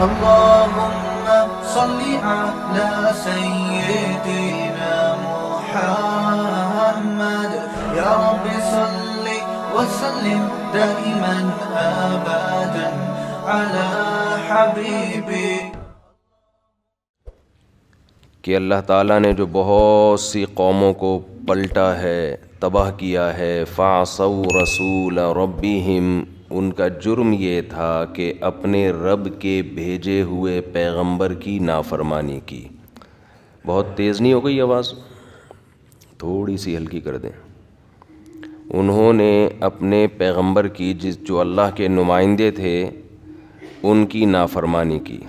اللهم صل على سيدنا محمد يا رب صل وسلم دائما أبدا على حبيبي. کہ اللہ تعالیٰ نے جو بہت سی قوموں کو پلٹا ہے، تباہ کیا ہے، فعصوا رسول ربہم، ان کا جرم یہ تھا کہ اپنے رب کے بھیجے ہوئے پیغمبر کی نافرمانی کی. بہت تیز نہیں ہو گئی آواز؟ تھوڑی سی ہلکی کر دیں. انہوں نے اپنے پیغمبر کی جو اللہ کے نمائندے تھے ان کی نافرمانی کی.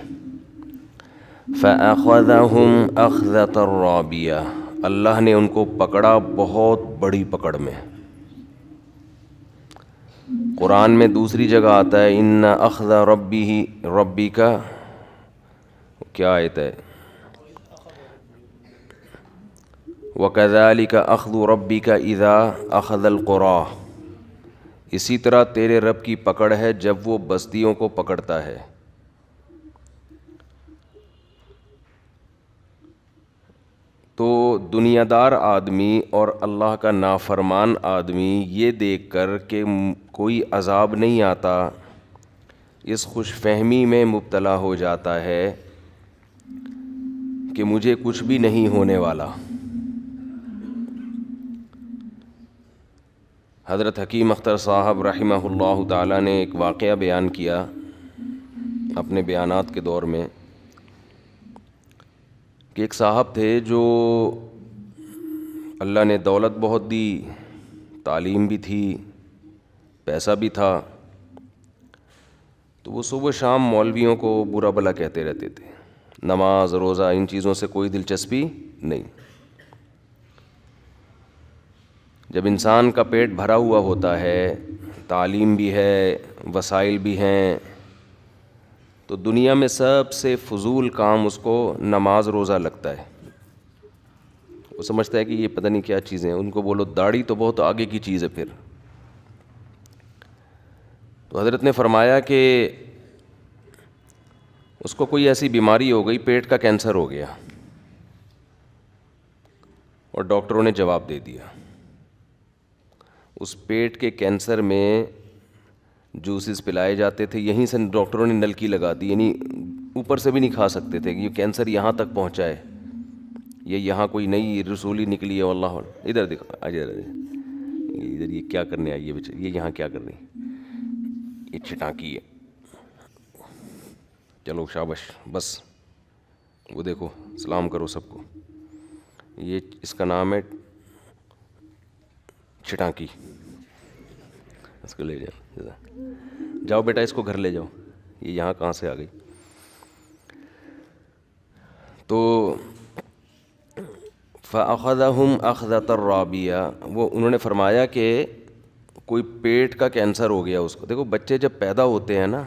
فَأَخَذَهُمْ أَخْذَةً رَّابِيَةً، اللہ نے ان کو پکڑا بہت بڑی پکڑ میں. قرآن میں دوسری جگہ آتا ہے ان اخذ ربک، کیا آیت ہے؟ وَكَذَلِكَ أَخْذُ رَبِّكَ إِذَا أَخَذَ الْقُرَىٰ، اسی طرح تیرے رب کی پکڑ ہے جب وہ بستیوں کو پکڑتا ہے. تو دنیا دار آدمی اور اللہ کا نافرمان آدمی یہ دیکھ کر کہ کوئی عذاب نہیں آتا، اس خوش فہمی میں مبتلا ہو جاتا ہے کہ مجھے کچھ بھی نہیں ہونے والا. حضرت حکیم اختر صاحب رحمہ اللہ تعالیٰ نے ایک واقعہ بیان کیا اپنے بیانات کے دور میں کہ ایک صاحب تھے جو اللہ نے دولت بہت دی، تعلیم بھی تھی، پیسہ بھی تھا، تو وہ صبح شام مولویوں کو برا بھلا کہتے رہتے تھے. نماز روزہ ان چیزوں سے کوئی دلچسپی نہیں. جب انسان کا پیٹ بھرا ہوا ہوتا ہے، تعلیم بھی ہے، وسائل بھی ہیں، تو دنیا میں سب سے فضول کام اس کو نماز روزہ لگتا ہے. وہ سمجھتا ہے کہ یہ پتہ نہیں کیا چیزیں ہیں. ان کو بولو داڑھی تو بہت آگے کی چیز ہے. پھر تو حضرت نے فرمایا کہ اس کو کوئی ایسی بیماری ہو گئی، پیٹ کا کینسر ہو گیا، اور ڈاکٹروں نے جواب دے دیا اس پیٹ کے کینسر میں جوسز پلائے جاتے تھے، یہیں سے ڈاکٹروں نے نلکی لگا دی، یعنی اوپر سے بھی نہیں کھا سکتے تھے کہ یہ کینسر یہاں تک پہنچا ہے، یہ یہاں کوئی نئی رسولی نکلی ہے. واللہ ادھر دیکھو، ادھر یہ کیا کرنے آئی ہے بچے، یہ یہاں کیا کر رہی، یہ چھٹانکی ہے. چلو شابش، بس وہ دیکھو سلام کرو سب کو. یہ اس کا نام ہے چھٹانکی. اس کو لے جاؤ بیٹا، اس کو گھر لے جاؤ. یہ یہاں کہاں سے آ گئی؟ تو فَأَخَذَهُمْ أَخْذَةً رَّابِيَةً، وہ انہوں نے فرمایا کہ کوئی پیٹ کا کینسر ہو گیا اس کو. دیکھو بچے جب پیدا ہوتے ہیں نا،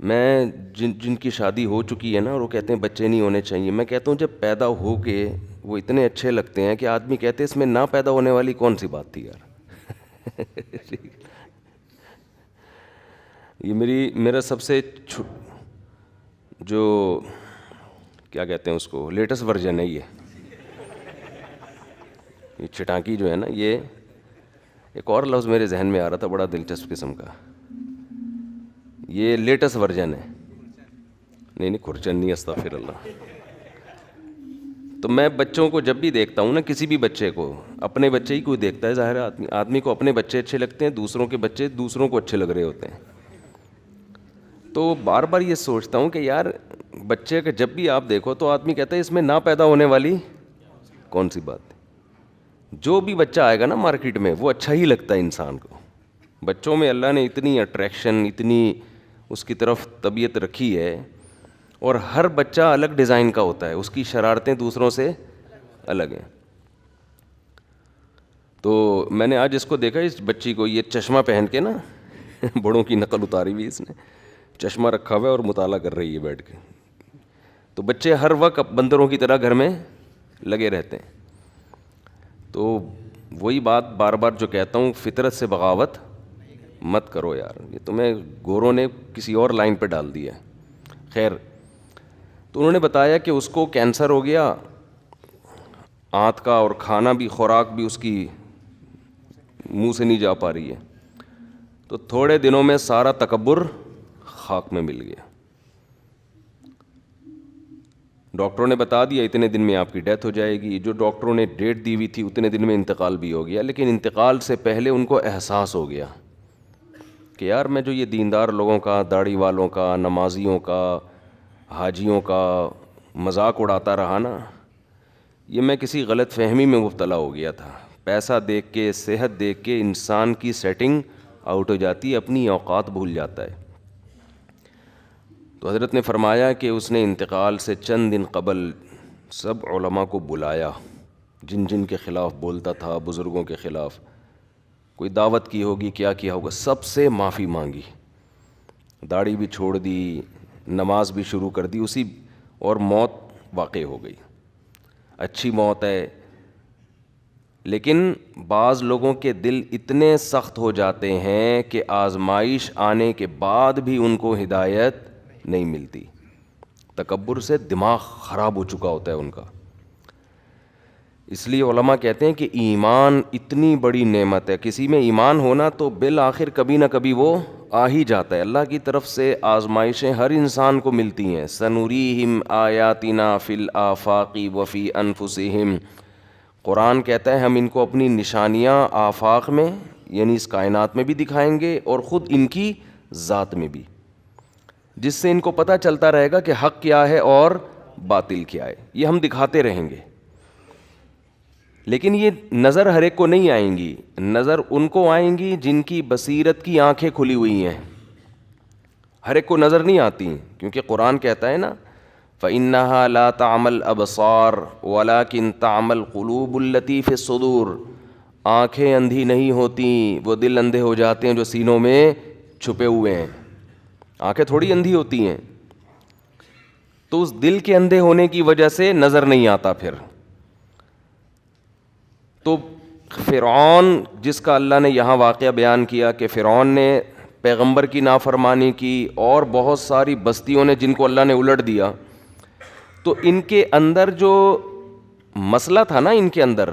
میں جن کی شادی ہو چکی ہے نا اور وہ کہتے ہیں بچے نہیں ہونے چاہیے، میں کہتا ہوں جب پیدا ہو کے وہ اتنے اچھے لگتے ہیں کہ آدمی کہتے ہیں اس میں نہ پیدا ہونے والی کون سی بات تھی یار. یہ میرا سب سے جو کیا کہتے ہیں اس کو لیٹسٹ ورژن ہے. یہ چھٹانکی جو ہے نا، یہ ایک اور لفظ میرے ذہن میں آ رہا تھا بڑا دلچسپ قسم کا، یہ لیٹسٹ ورژن ہے. نہیں کھرچن نہیں، استغفر اللہ. تو میں بچوں کو جب بھی دیکھتا ہوں نا، کسی بھی بچے کو، اپنے بچے ہی کوئی دیکھتا ہے، ظاہر ہے آدمی کو اپنے بچے اچھے لگتے ہیں، دوسروں کے بچے دوسروں کو اچھے لگ رہے ہوتے ہیں. تو بار بار یہ سوچتا ہوں کہ یار بچے کا جب بھی آپ دیکھو تو آدمی کہتا ہے اس میں نہ پیدا ہونے والی کون سی بات ہے. جو بھی بچہ آئے گا نا مارکیٹ میں وہ اچھا ہی لگتا ہے انسان کو. بچوں میں اللہ نے اتنی اٹریکشن، اتنی اس کی طرف طبیعت رکھی ہے، اور ہر بچہ الگ ڈیزائن کا ہوتا ہے، اس کی شرارتیں دوسروں سے الگ ہیں. تو میں نے آج اس کو دیکھا، اس بچی کو، یہ چشمہ پہن کے نا بڑوں کی نقل اتاری ہوئی، اس نے چشمہ رکھا ہوا ہے اور مطالعہ کر رہی ہے بیٹھ کے. تو بچے ہر وقت بندروں کی طرح گھر میں لگے رہتے ہیں. تو وہی بات بار بار جو کہتا ہوں، فطرت سے بغاوت مت کرو یار, یہ تمہیں گوروں نے کسی اور لائن پہ ڈال دیا. خیر, تو انہوں نے بتایا کہ اس کو کینسر ہو گیا آنت کا, اور کھانا بھی, خوراک بھی اس کی منہ سے نہیں جا پا رہی ہے. تو تھوڑے دنوں میں سارا تکبر خاک میں مل گیا. ڈاکٹروں نے بتا دیا اتنے دن میں آپ کی ڈیتھ ہو جائے گی. جو ڈاکٹروں نے ڈیٹ دی ہوئی تھی اتنے دن میں انتقال بھی ہو گیا. لیکن انتقال سے پہلے ان کو احساس ہو گیا کہ یار میں جو یہ دیندار لوگوں کا, داڑھی والوں کا, نمازیوں کا, حاجیوں کا مذاق اڑاتا رہا نا, یہ میں کسی غلط فہمی میں مبتلا ہو گیا تھا. پیسہ دیکھ کے, صحت دیکھ کے انسان کی سیٹنگ آؤٹ ہو جاتی ہے, اپنی اوقات بھول جاتا ہے. تو حضرت نے فرمایا کہ اس نے انتقال سے چند دن قبل سب علماء کو بلایا, جن جن کے خلاف بولتا تھا, بزرگوں کے خلاف, کوئی دعوت کی ہوگی, کیا کیا ہوگا, سب سے معافی مانگی, داڑھی بھی چھوڑ دی, نماز بھی شروع کر دی اسی, اور موت واقع ہو گئی. اچھی موت ہے. لیکن بعض لوگوں کے دل اتنے سخت ہو جاتے ہیں کہ آزمائش آنے کے بعد بھی ان کو ہدایت نہیں ملتی. تکبر سے دماغ خراب ہو چکا ہوتا ہے ان کا. اس لیے علماء کہتے ہیں کہ ایمان اتنی بڑی نعمت ہے. کسی میں ایمان ہونا تو بالآخر کبھی نہ کبھی وہ آ ہی جاتا ہے. اللہ کی طرف سے آزمائشیں ہر انسان کو ملتی ہیں. سنوریہم آیاتنا فی الآفاق وفی انفسہم. قرآن کہتا ہے ہم ان کو اپنی نشانیاں آفاق میں یعنی اس کائنات میں بھی دکھائیں گے, اور خود ان کی ذات میں بھی, جس سے ان کو پتہ چلتا رہے گا کہ حق کیا ہے اور باطل کیا ہے. یہ ہم دکھاتے رہیں گے. لیکن یہ نظر ہر ایک کو نہیں آئیں گی. نظر ان کو آئیں گی جن کی بصیرت کی آنکھیں کھلی ہوئی ہیں. ہر ایک کو نظر نہیں آتی, کیونکہ قرآن کہتا ہے نا فَإِنَّهَا لَا تَعْمَى الْأَبْصَارُ وَلَكِنْ تَعْمَى الْقُلُوبُ الَّتِي فِي الصُّدُورِ. آنکھیں اندھی نہیں ہوتیں, وہ دل اندھے ہو جاتے ہیں جو سینوں میں چھپے ہوئے ہیں. آنکھیں تھوڑی اندھی ہوتی ہیں, تو اس دل کے اندھے ہونے کی وجہ سے نظر نہیں آتا. پھر تو فرعون جس کا اللہ نے یہاں واقعہ بیان کیا کہ فرعون نے پیغمبر کی نافرمانی کی, اور بہت ساری بستیوں نے جن کو اللہ نے الٹ دیا, تو ان کے اندر جو مسئلہ تھا نا, ان کے اندر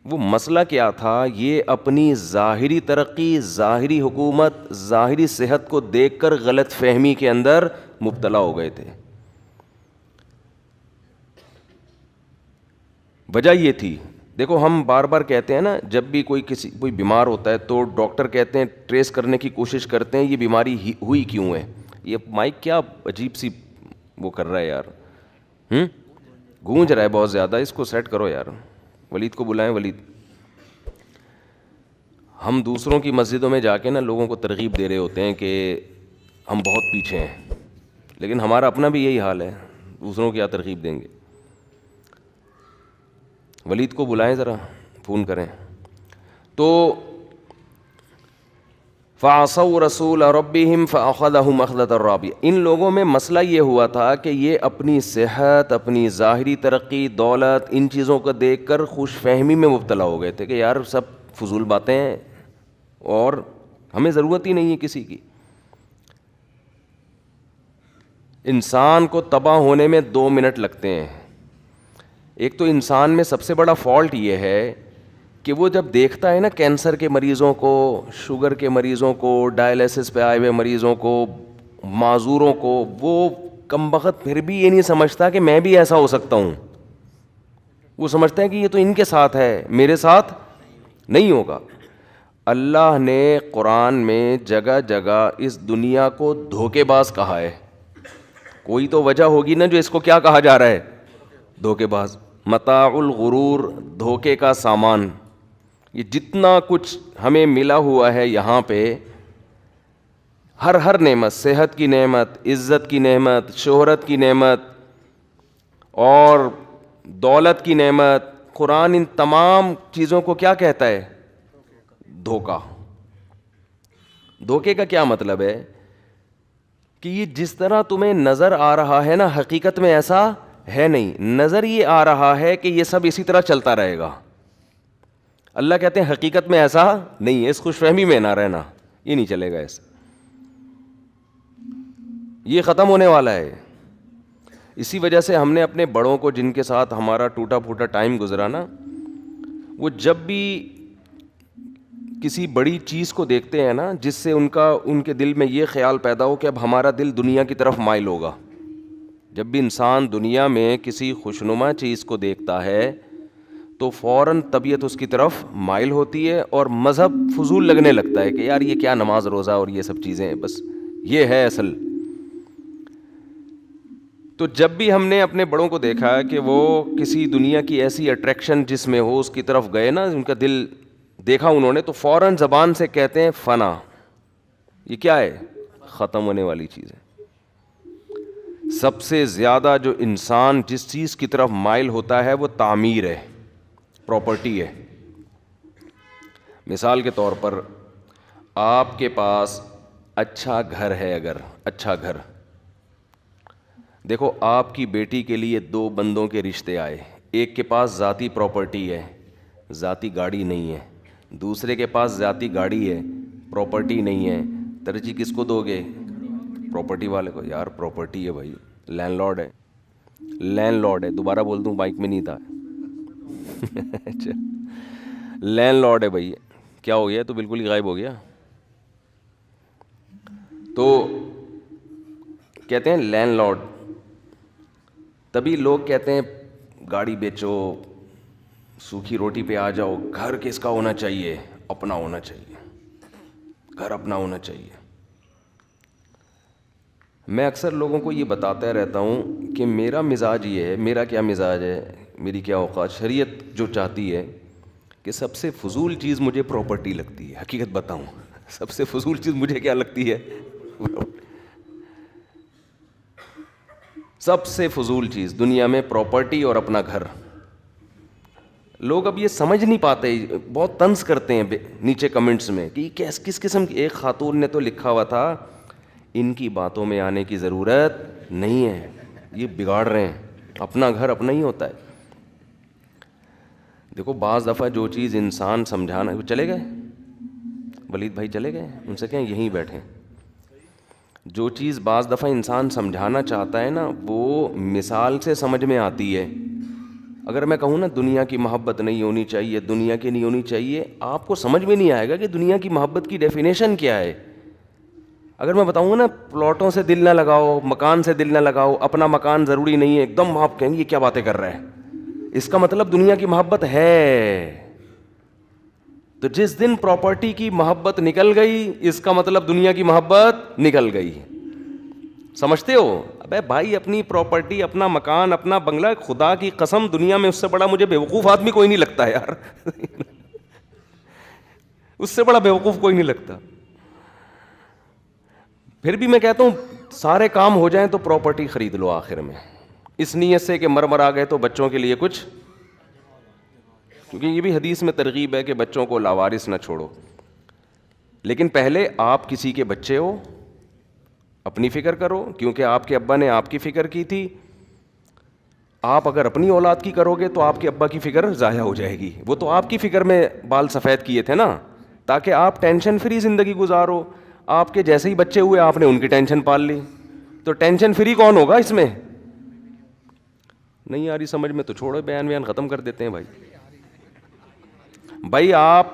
وہ مسئلہ کیا تھا, یہ اپنی ظاہری ترقی, ظاہری حکومت, ظاہری صحت کو دیکھ کر غلط فہمی کے اندر مبتلا ہو گئے تھے. وجہ یہ تھی. دیکھو ہم بار بار کہتے ہیں نا, جب بھی کوئی بیمار ہوتا ہے تو ڈاکٹر کہتے ہیں, ٹریس کرنے کی کوشش کرتے ہیں یہ بیماری ہوئی کیوں ہے. یہ مائک کیا عجیب سی وہ کر رہا ہے یار, گونج رہا ہے بہت زیادہ, اس کو سیٹ کرو یار. ولید کو بلائیں. ولید, ہم دوسروں کی مسجدوں میں جا کے نا لوگوں کو ترغیب دے رہے ہوتے ہیں کہ ہم بہت پیچھے ہیں, لیکن ہمارا اپنا بھی یہی حال ہے, دوسروں کی کیا ترغیب دیں گے. ولید کو بلائیں ذرا, فون کریں. تو فَعَصَوْا رَسُولَ رَبِّهِمْ فَأَخَذَهُمْ أَخْذَةً رَّابِيَةً. ان لوگوں میں مسئلہ یہ ہوا تھا کہ یہ اپنی صحت, اپنی ظاہری ترقی, دولت, ان چیزوں کو دیکھ کر خوش فہمی میں مبتلا ہو گئے تھے کہ یار سب فضول باتیں ہیں اور ہمیں ضرورت ہی نہیں ہے کسی کی. انسان کو تباہ ہونے میں 2 منٹ لگتے ہیں. ایک تو انسان میں سب سے بڑا فالٹ یہ ہے کہ وہ جب دیکھتا ہے نا کینسر کے مریضوں کو, شوگر کے مریضوں کو, ڈائلیسس پہ آئے ہوئے مریضوں کو, معذوروں کو, وہ کمبخت پھر بھی یہ نہیں سمجھتا کہ میں بھی ایسا ہو سکتا ہوں. وہ سمجھتا ہے کہ یہ تو ان کے ساتھ ہے, میرے ساتھ نہیں ہوگا. اللہ نے قرآن میں جگہ جگہ اس دنیا کو دھوکے باز کہا ہے. کوئی تو وجہ ہوگی نا جو اس کو کیا کہا جا رہا ہے, دھوکے باز. متاع الغرور, دھوکے کا سامان. یہ جتنا کچھ ہمیں ملا ہوا ہے یہاں پہ, ہر نعمت, صحت کی نعمت, عزت کی نعمت, شہرت کی نعمت اور دولت کی نعمت, قرآن ان تمام چیزوں کو کیا کہتا ہے, دھوکا. دھوکے کا کیا مطلب ہے کہ یہ جس طرح تمہیں نظر آ رہا ہے نا, حقیقت میں ایسا ہے نہیں. نظر یہ آ رہا ہے کہ یہ سب اسی طرح چلتا رہے گا. اللہ کہتے ہیں حقیقت میں ایسا نہیں ہے. اس خوش فہمی میں نہ رہنا. یہ نہیں چلے گا ایسا, یہ ختم ہونے والا ہے. اسی وجہ سے ہم نے اپنے بڑوں کو, جن کے ساتھ ہمارا ٹوٹا پھوٹا ٹائم گزرا نا, وہ جب بھی کسی بڑی چیز کو دیکھتے ہیں نا جس سے ان کے دل میں یہ خیال پیدا ہو کہ اب ہمارا دل دنیا کی طرف مائل ہوگا, جب بھی انسان دنیا میں کسی خوشنما چیز کو دیکھتا ہے تو فوراً طبیعت اس کی طرف مائل ہوتی ہے, اور مذہب فضول لگنے لگتا ہے کہ یار یہ کیا نماز روزہ اور یہ سب چیزیں, بس یہ ہے اصل. تو جب بھی ہم نے اپنے بڑوں کو دیکھا کہ وہ کسی دنیا کی ایسی اٹریکشن جس میں ہو اس کی طرف گئے نا, ان کا دل دیکھا انہوں نے, تو فوراً زبان سے کہتے ہیں فنا. یہ کیا ہے؟ ختم ہونے والی چیز ہے. سب سے زیادہ جو انسان جس چیز کی طرف مائل ہوتا ہے وہ تعمیر ہے, پراپرٹی ہے. مثال کے طور پر آپ کے پاس اچھا گھر ہے, اگر اچھا گھر, دیکھو آپ کی بیٹی کے لیے 2 بندوں کے رشتے آئے, ایک کے پاس ذاتی پراپرٹی ہے, ذاتی گاڑی نہیں ہے, دوسرے کے پاس ذاتی گاڑی ہے, پراپرٹی نہیں ہے. ترجیح کس کو دو گے؟ پراپرٹی والے کو. یار پراپرٹی ہے بھائی, لینڈ لارڈ ہے, لینڈ لارڈ ہے, دوبارہ بول دوں بائک میں نہیں تھا. اچھا لینڈ لارڈ ہے بھائی. کیا ہو گیا؟ تو بالکل ہی غائب ہو گیا. تو کہتے ہیں لینڈ لارڈ, تبھی لوگ کہتے ہیں گاڑی بیچو, سوکھی روٹی پہ آ جاؤ. گھر کس کا ہونا چاہیے؟ اپنا ہونا چاہیے, گھر اپنا ہونا چاہیے. میں اکثر لوگوں کو یہ بتاتا رہتا ہوں کہ میرا مزاج یہ ہے. میرا کیا مزاج ہے, میری کیا اوقات. شریعت جو چاہتی ہے کہ سب سے فضول چیز مجھے پراپرٹی لگتی ہے. حقیقت بتاؤں, سب سے فضول چیز مجھے کیا لگتی ہے؟ سب سے فضول چیز دنیا میں پراپرٹی اور اپنا گھر. لوگ اب یہ سمجھ نہیں پاتے, بہت طنز کرتے ہیں نیچے کمنٹس میں کہ کس قسم کی. ایک خاتون نے تو لکھا ہوا تھا ان کی باتوں میں آنے کی ضرورت نہیں ہے, یہ بگاڑ رہے ہیں, اپنا گھر اپنا ہی ہوتا ہے. دیکھو بعض دفعہ جو چیز انسان سمجھانا, چلے گئے ولید بھائی, چلے گئے, ان سے کہیں یہیں بیٹھیں. جو چیز بعض دفعہ انسان سمجھانا چاہتا ہے نا وہ مثال سے سمجھ میں آتی ہے. اگر میں کہوں نا دنیا کی محبت نہیں ہونی چاہیے, دنیا کی نہیں ہونی چاہیے, آپ کو سمجھ میں نہیں آئے گا کہ دنیا کی محبت کی ڈیفینیشن کیا ہے. اگر میں بتاؤں گا نا پلاٹوں سے دل نہ لگاؤ, مکان سے دل نہ لگاؤ, اپنا مکان ضروری نہیں ہے, ایک دم آپ کہیں گے یہ کیا باتیں کر رہا ہے, اس کا مطلب دنیا کی محبت ہے. تو جس دن پراپرٹی کی محبت نکل گئی اس کا مطلب دنیا کی محبت نکل گئی. سمجھتے ہو؟ ابے بھائی اپنی پراپرٹی, اپنا مکان, اپنا بنگلہ, خدا کی قسم دنیا میں اس سے بڑا مجھے بیوقوف آدمی کوئی نہیں لگتا یار. اس سے بڑا بیوقوف کوئی نہیں لگتا. پھر بھی میں کہتا ہوں سارے کام ہو جائیں تو پراپرٹی خرید لو آخر میں, اس نیت سے کہ مر آ گئے تو بچوں کے لیے کچھ, کیونکہ یہ بھی حدیث میں ترغیب ہے کہ بچوں کو لاوارث نہ چھوڑو. لیکن پہلے آپ کسی کے بچے ہو, اپنی فکر کرو, کیونکہ آپ کے ابا نے آپ کی فکر کی تھی. آپ اگر اپنی اولاد کی کرو گے تو آپ کے ابا کی فکر ضائع ہو جائے گی. وہ تو آپ کی فکر میں بال سفید کیے تھے نا, تاکہ آپ ٹینشن فری زندگی گزارو. آپ کے جیسے ہی بچے ہوئے آپ نے ان کی ٹینشن پال لی, تو ٹینشن فری کون ہوگا اس میں؟ نہیں آ رہی سمجھ میں تو چھوڑو, بیان ختم کر دیتے ہیں بھائی. بھائی آپ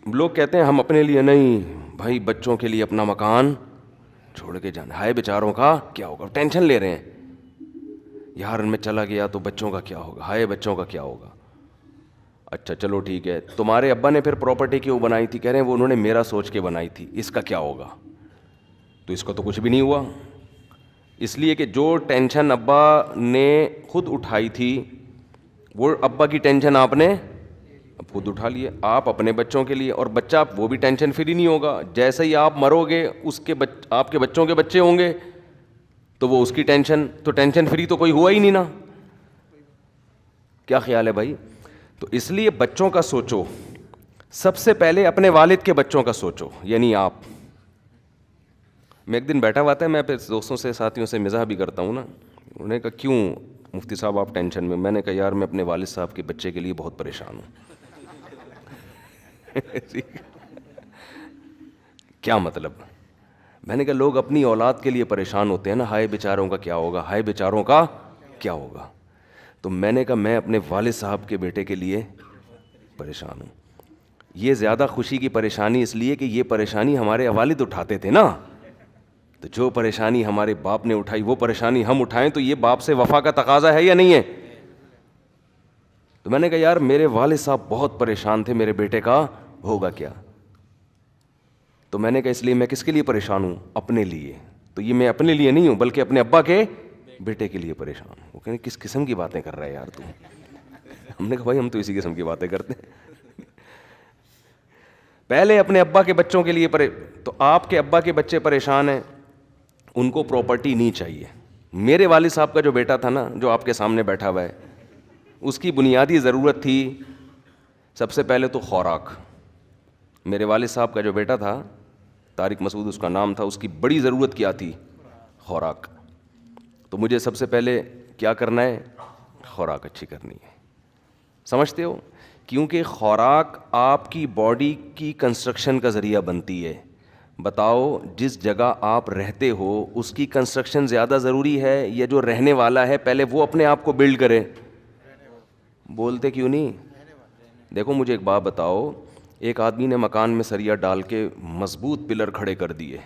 لوگ کہتے ہیں ہم اپنے لیے نہیں, بھائی بچوں کے لیے اپنا مکان چھوڑ کے جانا. ہائے بیچاروں کا کیا ہوگا, ٹینشن لے رہے ہیں یار, ان میں چلا گیا تو بچوں کا کیا ہوگا, ہائے بچوں کا کیا ہوگا. اچھا چلو ٹھیک ہے, تمہارے ابا نے پھر پراپرٹی کیوں بنائی تھی؟ کہہ رہے ہیں وہ انہوں نے میرا سوچ کے بنائی تھی, اس کا کیا ہوگا. تو اس کا تو کچھ بھی نہیں ہوا, اس لیے کہ جو ٹینشن ابا نے خود اٹھائی تھی وہ ابا کی ٹینشن آپ نے اب خود اٹھا لیے. آپ اپنے بچوں کے لیے, اور بچہ وہ بھی ٹینشن فری نہیں ہوگا. جیسے ہی آپ مرو گے اس کے آپ کے بچوں کے بچے ہوں گے تو وہ اس کی ٹینشن, تو ٹینشن فری تو کوئی ہوا ہی نہیں نا. کیا خیال ہے بھائی؟ تو اس لیے بچوں کا سوچو, سب سے پہلے اپنے والد کے بچوں کا سوچو, یعنی آپ. میں ایک دن بیٹھا ہوا تھا, میں پھر دوستوں سے ساتھیوں سے مزاح بھی کرتا ہوں نا, انہوں نے کہا کیوں مفتی صاحب آپ ٹینشن میں؟ میں نے کہا یار میں اپنے والد صاحب کے بچے کے لیے بہت پریشان ہوں. کیا مطلب؟ میں نے کہا لوگ اپنی اولاد کے لیے پریشان ہوتے ہیں نا, ہائے بیچاروں کا کیا ہوگا, ہائے بیچاروں کا کیا ہوگا. تو میں نے کہا میں اپنے والد صاحب کے بیٹے کے لیے پریشان ہوں. یہ زیادہ خوشی کی پریشانی اس لیے کہ یہ پریشانی ہمارے والد اٹھاتے تھے نا, تو جو پریشانی ہمارے باپ نے اٹھائی وہ پریشانی ہم اٹھائیں تو یہ باپ سے وفا کا تقاضا ہے یا نہیں ہے؟ تو میں نے کہا یار میرے والد صاحب بہت پریشان تھے میرے بیٹے کا ہوگا کیا. تو میں نے کہا اس لیے میں کس کے لیے پریشان ہوں؟ اپنے لیے. تو یہ میں اپنے لیے نہیں ہوں بلکہ اپنے ابا کے بیٹے کے لیے پریشان ہوں. وہ کہنے کس قسم کی باتیں کر رہا ہے یار تو. ہم نے کہا بھائی ہم تو اسی قسم کی باتیں کرتے ہیں. پہلے اپنے ابا کے بچوں کے لیے تو آپ کے ابا کے بچے پریشان ہیں, ان کو پراپرٹی نہیں چاہیے. میرے والد صاحب کا جو بیٹا تھا نا, جو آپ کے سامنے بیٹھا ہوا ہے, اس کی بنیادی ضرورت تھی سب سے پہلے تو خوراک. میرے والد صاحب کا جو بیٹا تھا, طارق مسعود اس کا نام تھا, اس کی بڑی ضرورت کیا تھی؟ خوراک. تو مجھے سب سے پہلے کیا کرنا ہے؟ خوراک اچھی کرنی ہے. سمجھتے ہو؟ کیونکہ خوراک آپ کی باڈی کی کنسٹرکشن کا ذریعہ بنتی ہے. بتاؤ جس جگہ آپ رہتے ہو اس کی کنسٹرکشن زیادہ ضروری ہے یا جو رہنے والا ہے پہلے وہ اپنے آپ کو بلڈ کرے؟ بولتے کیوں نہیں؟ دیکھو مجھے ایک بات بتاؤ, ایک آدمی نے مکان میں سریا ڈال کے مضبوط پلر کھڑے کر دیے,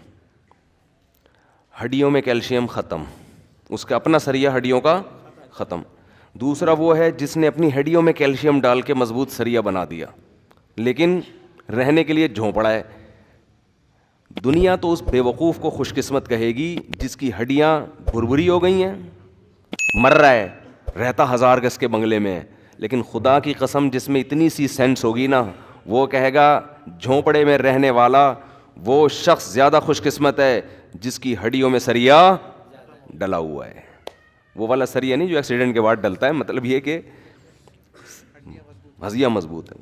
ہڈیوں میں کیلشیم ختم, اس کا اپنا سریا ہڈیوں کا ختم. دوسرا وہ ہے جس نے اپنی ہڈیوں میں کیلشیم ڈال کے مضبوط سریا بنا دیا لیکن رہنے کے لیے جھونپڑا ہے. دنیا تو اس بے وقوف کو خوش قسمت کہے گی جس کی ہڈیاں بھربھری ہو گئی ہیں, مر رہا ہے, رہتا 1000 گز کے بنگلے میں ہے, لیکن خدا کی قسم جس میں اتنی سی سینس ہوگی نا, وہ کہے گا جھونپڑے میں رہنے والا وہ شخص زیادہ خوش قسمت ہے جس کی ہڈیوں میں سریا ڈلا ہوا ہے. وہ والا سریا نہیں جو ایکسیڈنٹ کے بعد ڈلتا ہے, مطلب یہ کہ ہضیہ مضبوط ہے,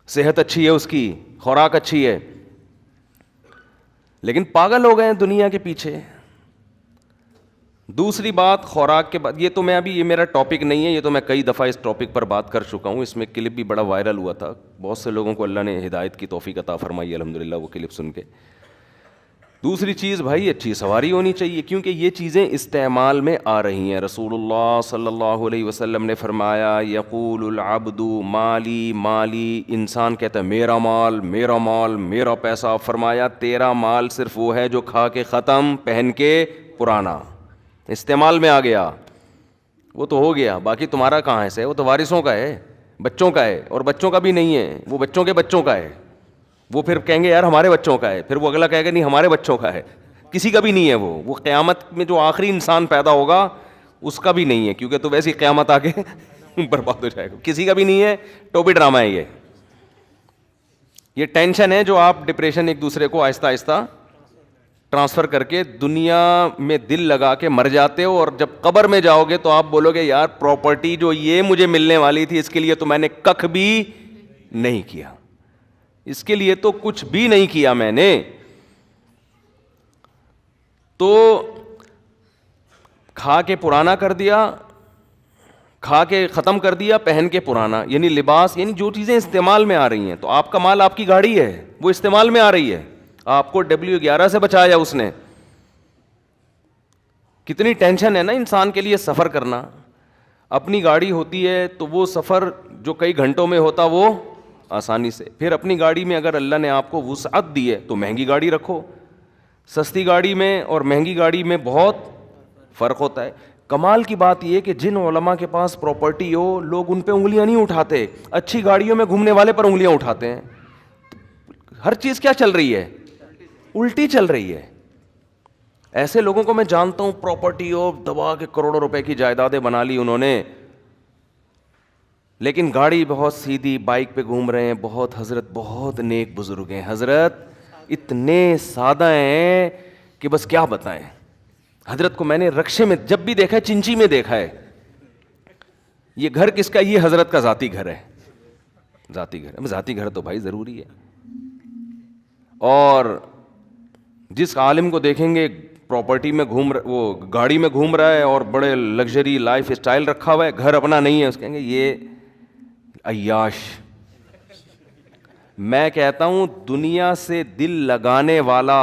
صحت اچھی ہے, اس کی خوراک اچھی ہے. لیکن پاگل ہو گئے ہیں دنیا کے پیچھے. دوسری بات خوراک کے بعد, یہ تو میں ابھی یہ میرا ٹاپک نہیں ہے, یہ تو میں کئی دفعہ اس ٹاپک پر بات کر چکا ہوں. اس میں کلپ بھی بڑا وائرل ہوا تھا, بہت سے لوگوں کو اللہ نے ہدایت کی توفیق عطا فرمائی الحمدللہ وہ کلپ سن کے. دوسری چیز بھائی اچھی سواری ہونی چاہیے کیونکہ یہ چیزیں استعمال میں آ رہی ہیں. رسول اللہ صلی اللہ علیہ وسلم نے فرمایا یقول العبد مالی مالی, انسان کہتا ہے میرا مال میرا مال میرا پیسہ. فرمایا تیرا مال صرف وہ ہے جو کھا کے ختم, پہن کے پرانا, استعمال میں آ گیا, وہ تو ہو گیا, باقی تمہارا کہاں ہے؟ وہ تو وارثوں کا ہے, بچوں کا ہے, اور بچوں کا بھی نہیں ہے, وہ بچوں کے بچوں کا ہے. وہ پھر کہیں گے یار ہمارے بچوں کا ہے, پھر وہ اگلا کہے گا نہیں ہمارے بچوں کا ہے. کسی کا بھی نہیں ہے. وہ قیامت میں جو آخری انسان پیدا ہوگا اس کا بھی نہیں ہے, کیونکہ تو ویسی قیامت آ کے برباد ہو جائے گا. کسی کا بھی نہیں ہے, ٹوپی ڈرامہ ہے یہ ٹینشن ہے جو آپ ڈپریشن ایک دوسرے کو آہستہ آہستہ ٹرانسفر کر کے دنیا میں دل لگا کے مر جاتے ہو, اور جب قبر میں جاؤ گے تو آپ بولو گے یار پراپرٹی جو یہ مجھے ملنے والی تھی اس کے لیے تو میں نے ککھ بھی نہیں کیا, اس کے لیے تو کچھ بھی نہیں کیا میں نے. تو کھا کے پرانا کر دیا, کھا کے ختم کر دیا, پہن کے پرانا, یعنی لباس, یعنی جو چیزیں استعمال میں آ رہی ہیں. تو آپ کا مال آپ کی گاڑی ہے, وہ استعمال میں آ رہی ہے, آپ کو W11 سے بچایا اس نے. کتنی ٹینشن ہے نا انسان کے لیے سفر کرنا. اپنی گاڑی ہوتی ہے تو وہ سفر جو کئی گھنٹوں میں ہوتا وہ آسانی سے. پھر اپنی گاڑی میں اگر اللہ نے آپ کو وسعت دی ہے تو مہنگی گاڑی رکھو. سستی گاڑی میں اور مہنگی گاڑی میں بہت فرق ہوتا ہے. کمال کی بات یہ کہ جن علماء کے پاس پراپرٹی ہو لوگ ان پہ انگلیاں نہیں اٹھاتے, اچھی گاڑیوں میں گھومنے والے پر انگلیاں اٹھاتے ہیں. ہر چیز کیا چل رہی ہے؟ الٹی چل رہی ہے. ایسے لوگوں کو میں جانتا ہوں پراپرٹی ہو دبا کے کروڑوں روپے کی جائیدادیں بنا لی انہوں نے, لیکن گاڑی بہت سیدھی, بائک پہ گھوم رہے ہیں. بہت حضرت بہت نیک بزرگ ہیں, حضرت اتنے سادہ ہیں کہ بس کیا بتائیں. حضرت کو میں نے رکشے میں جب بھی دیکھا ہے, چنچی میں دیکھا ہے. یہ گھر کس کا؟ یہ حضرت کا ذاتی گھر ہے. ذاتی گھر, ذاتی گھر تو بھائی ضروری ہے. اور جس عالم کو دیکھیں گے پراپرٹی میں وہ گاڑی میں گھوم رہا ہے اور بڑے لگژری لائف اسٹائل رکھا ہوا ہے, گھر اپنا نہیں ہے, اس کہیں گے یہ عیاش. میں کہتا ہوں دنیا سے دل لگانے والا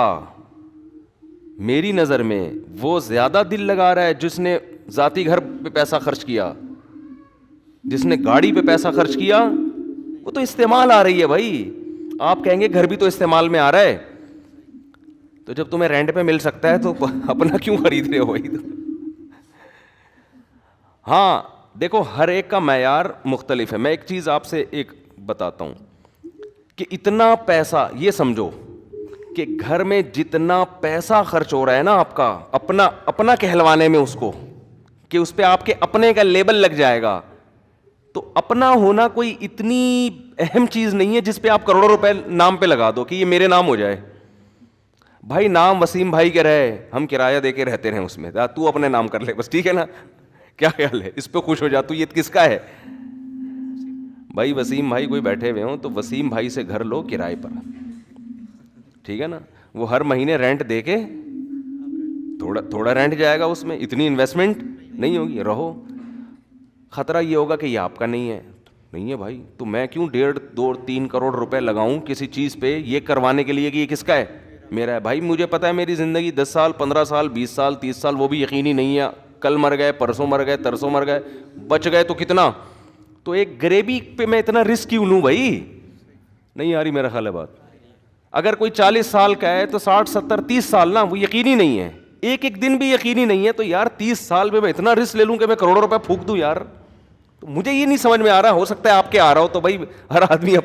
میری نظر میں وہ زیادہ دل لگا رہا ہے جس نے ذاتی گھر پہ پیسہ خرچ کیا, جس نے گاڑی پہ پیسہ خرچ کیا. وہ تو استعمال آ رہی ہے بھائی. آپ کہیں گے گھر بھی تو استعمال میں آ رہا ہے, تو جب تمہیں رینٹ پہ مل سکتا ہے تو اپنا کیوں خرید رہے ہو بھائی. ہاں دیکھو ہر ایک کا معیار مختلف ہے. میں ایک چیز آپ سے ایک بتاتا ہوں کہ اتنا پیسہ, یہ سمجھو کہ گھر میں جتنا پیسہ خرچ ہو رہا ہے نا آپ کا اپنا کہلوانے میں, اس کو کہ اس پہ آپ کے اپنے کا لیبل لگ جائے گا, تو اپنا ہونا کوئی اتنی اہم چیز نہیں ہے جس پہ آپ کروڑوں روپے نام پہ لگا دو کہ یہ میرے نام ہو جائے. بھائی نام وسیم بھائی کے رہے, ہم کرایہ دے کے رہتے رہے اس میں, تو اپنے نام کر لے بس, ٹھیک ہے نا, کیا خیال ہے, اس پہ خوش ہو جا, تو یہ کس کا ہے بھائی. وسیم بھائی کوئی بیٹھے ہوئے ہوں تو وسیم بھائی سے گھر لو کرائے پر, ٹھیک ہے نا, وہ ہر مہینے رینٹ دے کے تھوڑا رینٹ جائے گا, اس میں اتنی انویسٹمنٹ نہیں ہوگی, رہو. خطرہ یہ ہوگا کہ یہ آپ کا نہیں ہے بھائی, تو میں کیوں 1.5 2 3 کروڑ روپے لگاؤں کسی چیز پہ یہ کروانے کے لیے کہ یہ کس کا ہے, میرا ہے. بھائی مجھے پتا ہے میری زندگی 10 سال 15 سال 20 سال 30 سال وہ بھی یقینی نہیں ہے, کل مر گئے, پرسوں مر گئے, ترسوں مر گئے, بچ گئے تو کتنا, تو ایک غریبی پہ میں اتنا رسک کیوں لوں بھائی. نہیں آ رہی میرا خیال ہے بات. اگر کوئی 40 سال کا ہے تو 60 70 30 سال نا وہ یقینی نہیں ہے, ایک دن بھی یقینی نہیں ہے, تو یار 30 سال میں اتنا رسک لے لوں کہ میں کروڑوں روپے پھونک دوں یار. تو مجھے یہ نہیں سمجھ میں آ رہا, ہو سکتا ہے آپ کے آ رہا ہو, تو بھائی ہر آدمی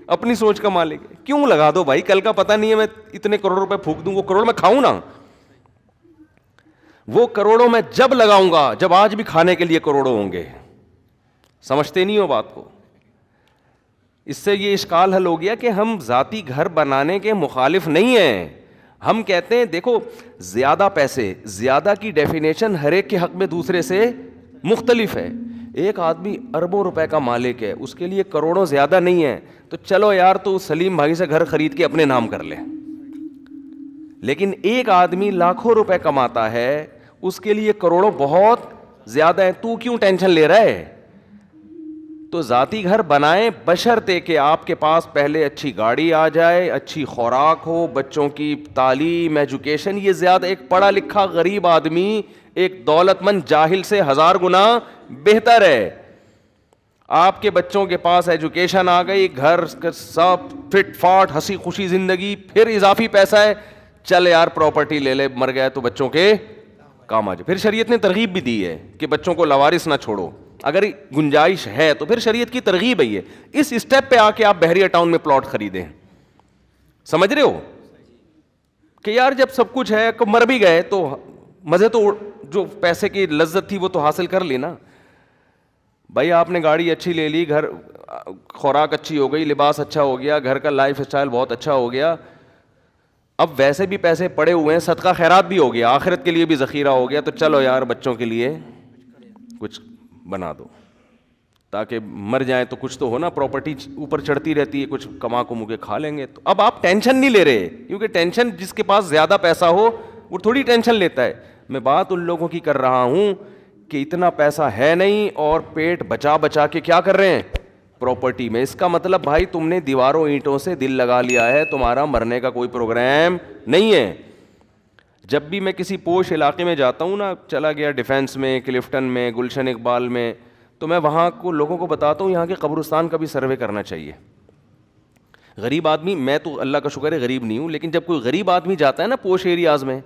اپنی سوچ کا مالک ہے. کیوں لگا دو بھائی, کل کا پتہ نہیں ہے, میں اتنے کروڑ روپے پھونک دوں, وہ کروڑ میں کھاؤں نا, وہ کروڑوں میں جب لگاؤں گا جب آج بھی کھانے کے لیے کروڑوں ہوں گے. سمجھتے نہیں ہو بات کو. اس سے یہ اشکال حل ہو گیا کہ ہم ذاتی گھر بنانے کے مخالف نہیں ہیں. ہم کہتے ہیں دیکھو زیادہ پیسے, زیادہ کی ڈیفینیشن ہر ایک کے حق میں دوسرے سے مختلف ہے. ایک آدمی اربوں روپے کا مالک ہے, اس کے لیے کروڑوں زیادہ نہیں ہے, تو چلو یار تو سلیم بھائی سے گھر خرید کے اپنے نام کر لے. لیکن ایک آدمی لاکھوں روپے کماتا ہے, اس کے لیے کروڑوں بہت زیادہ ہیں, تو کیوں ٹینشن لے رہا ہے. تو ذاتی گھر بنائیں بشرطے کہ آپ کے پاس پہلے اچھی گاڑی آ جائے, اچھی خوراک ہو, بچوں کی تعلیم ایجوکیشن. یہ زیادہ ایک پڑھا لکھا غریب آدمی ایک دولت مند جاہل سے 1000 گنا بہتر ہے. آپ کے بچوں کے پاس ایجوکیشن آ گئی, گھر سب فٹ فاٹ ہنسی خوشی زندگی, پھر اضافی پیسہ ہے, چل یار پراپرٹی لے لے, مر گئے تو بچوں کے کام آ جائے. پھر شریعت نے ترغیب بھی دی ہے کہ بچوں کو لوارث نہ چھوڑو, اگر گنجائش ہے تو پھر شریعت کی ترغیب ہے. اس اسٹیپ پہ آ کے آپ بحریہ ٹاؤن میں پلاٹ خریدیں. سمجھ رہے ہو کہ یار جب سب کچھ ہے, مر بھی گئے تو مزے تو جو پیسے کی لذت تھی وہ تو حاصل کر لی نا بھائی. آپ نے گاڑی اچھی لے لی, گھر خوراک اچھی ہو گئی, لباس اچھا ہو گیا, گھر کا لائف اسٹائل بہت اچھا ہو گیا. اب ویسے بھی پیسے پڑے ہوئے ہیں, صدقہ خیرات بھی ہو گیا, آخرت کے لیے بھی ذخیرہ ہو گیا, تو چلو یار بچوں کے لیے کچھ بنا دو تاکہ مر جائیں تو کچھ تو ہو نا. پراپرٹی اوپر چڑھتی رہتی ہے, کچھ کما کمو کے کھا لیں گے. تو اب آپ ٹینشن نہیں لے رہے, کیونکہ ٹینشن جس کے پاس زیادہ پیسہ ہو وہ تھوڑی ٹینشن لیتا ہے. میں بات ان لوگوں کی کر رہا ہوں کہ اتنا پیسہ ہے نہیں اور پیٹ بچا کے کیا کر رہے ہیں پراپرٹی میں. اس کا مطلب بھائی تم نے دیواروں اینٹوں سے دل لگا لیا ہے, تمہارا مرنے کا کوئی پروگرام نہیں ہے. جب بھی میں کسی پوش علاقے میں جاتا ہوں نا, چلا گیا ڈیفینس میں, کلفٹن میں, گلشن اقبال میں, تو میں وہاں کو لوگوں کو بتاتا ہوں یہاں کے قبرستان کا بھی سروے کرنا چاہیے. غریب آدمی, میں تو اللہ کا شکر ہے غریب نہیں ہوں, لیکن جب کوئی غریب آدمی جاتا ہے نا پوش ایریاز میں